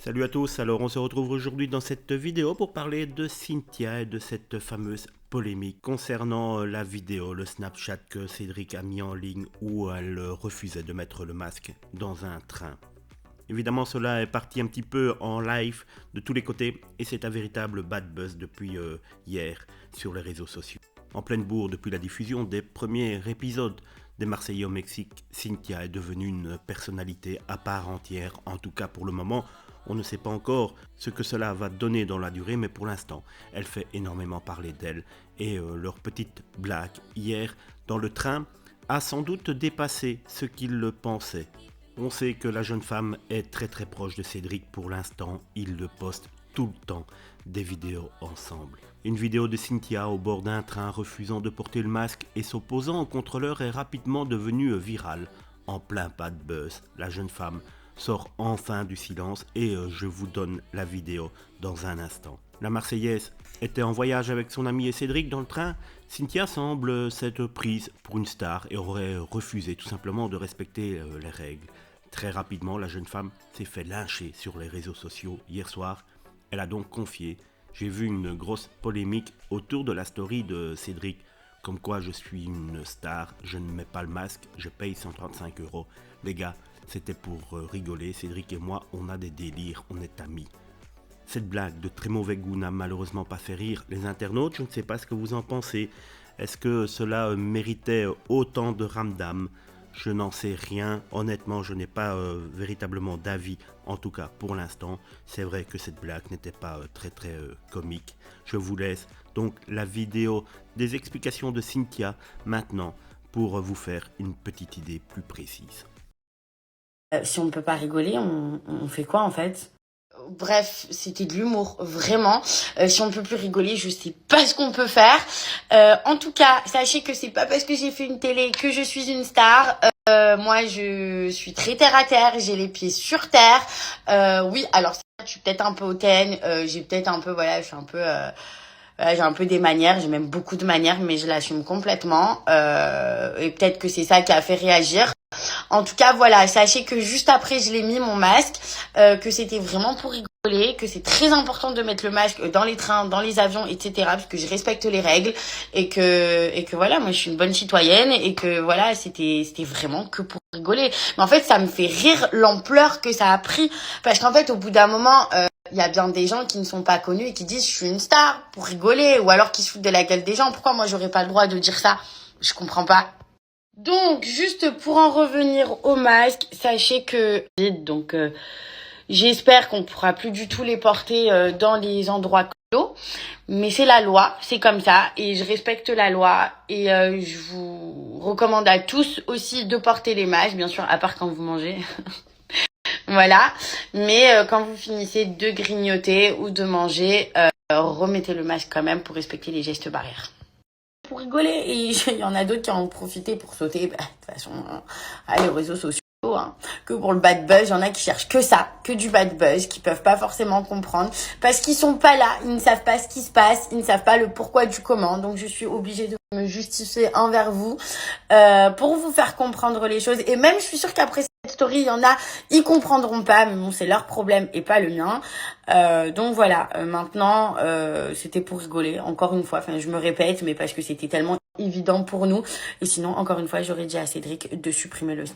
Salut à tous, alors on se retrouve aujourd'hui dans cette vidéo pour parler de Cynthia et de cette fameuse polémique concernant la vidéo, le Snapchat que Cédric a mis en ligne où elle refusait de mettre le masque dans un train. Évidemment cela est parti un petit peu en live de tous les côtés et c'est un véritable bad buzz depuis hier sur les réseaux sociaux. En pleine bourre depuis la diffusion des premiers épisodes des Marseillais au Mexique, Cynthia est devenue une personnalité à part entière, en tout cas pour le moment. On ne sait pas encore ce que cela va donner dans la durée, mais pour l'instant, elle fait énormément parler d'elle. Et leur petite blague hier dans le train a sans doute dépassé ce qu'ils le pensaient. On sait que la jeune femme est très proche de Cédric pour l'instant, ils le postent tout le temps des vidéos ensemble. Une vidéo de Cynthia au bord d'un train refusant de porter le masque et s'opposant au contrôleur est rapidement devenue virale. En plein pas de buzz, la jeune femme sort enfin du silence et je vous donne la vidéo dans un instant. La Marseillaise était en voyage avec son ami et Cédric dans le train. Cynthia semble s'être prise pour une star et aurait refusé tout simplement de respecter les règles. Très rapidement, la jeune femme s'est fait lyncher sur les réseaux sociaux hier soir. Elle a donc confié: j'ai vu une grosse polémique autour de la story de Cédric, comme quoi je suis une star, je ne mets pas le masque, je paye 135 €. Les gars, c'était pour rigoler, Cédric et moi, on a des délires, on est amis. Cette blague de très mauvais goût n'a malheureusement pas fait rire les internautes, je ne sais pas ce que vous en pensez. Est-ce que cela méritait autant de ramdam? Je n'en sais rien, honnêtement je n'ai pas véritablement d'avis, en tout cas pour l'instant. C'est vrai que cette blague n'était pas très comique. Je vous laisse donc la vidéo des explications de Cynthia maintenant pour vous faire une petite idée plus précise. Si on ne peut pas rigoler, on fait quoi en fait? Bref, c'était de l'humour, vraiment. Si on ne peut plus rigoler, je sais pas ce qu'on peut faire. En tout cas, sachez que c'est pas parce que j'ai fait une télé que je suis une star. Moi, je suis très terre à terre, j'ai les pieds sur terre. Oui, alors je suis peut-être un peu hautaine, j'ai peut-être un peu, voilà, je suis un peu... j'ai un peu des manières, j'ai même beaucoup de manières, mais je l'assume complètement. Et peut-être que c'est ça qui a fait réagir. En tout cas, voilà, sachez que juste après, je l'ai mis mon masque, que c'était vraiment pour rigoler, que c'est très important de mettre le masque dans les trains, dans les avions, etc., parce que je respecte les règles et que voilà, moi je suis une bonne citoyenne et que voilà, c'était vraiment que pour rigoler. Mais en fait, ça me fait rire l'ampleur que ça a pris, parce qu'en fait, au bout d'un moment, il y a bien des gens qui ne sont pas connus et qui disent je suis une star pour rigoler, ou alors qui se foutent de la gueule des gens. Pourquoi moi j'aurais pas le droit de dire ça? Je comprends pas. Donc, juste pour en revenir au masque, sachez que... Donc, j'espère qu'on ne pourra plus du tout les porter dans les endroits clos. Mais c'est la loi, c'est comme ça. Et je respecte la loi. Et je vous recommande à tous aussi de porter les masques, bien sûr, à part quand vous mangez. Voilà. Mais quand vous finissez de grignoter ou de manger, remettez le masque quand même pour respecter les gestes barrières. Pour rigoler, et il y en a d'autres qui en ont profité pour sauter. Bah, de toute façon, les réseaux sociaux, hein, que pour le bad buzz, il y en a qui cherchent que ça, que du bad buzz, qui peuvent pas forcément comprendre, parce qu'ils sont pas là, ils ne savent pas ce qui se passe, ils ne savent pas le pourquoi du comment. Donc je suis obligée de me justifier envers vous pour vous faire comprendre les choses. Et même, je suis sûre qu'après cette story, il y en a, ils comprendront pas, mais bon, c'est leur problème et pas le mien. Donc voilà, maintenant, c'était pour rigoler, encore une fois, enfin je me répète, mais parce que c'était tellement évident pour nous. Et sinon, encore une fois, j'aurais dit à Cédric de supprimer le snap.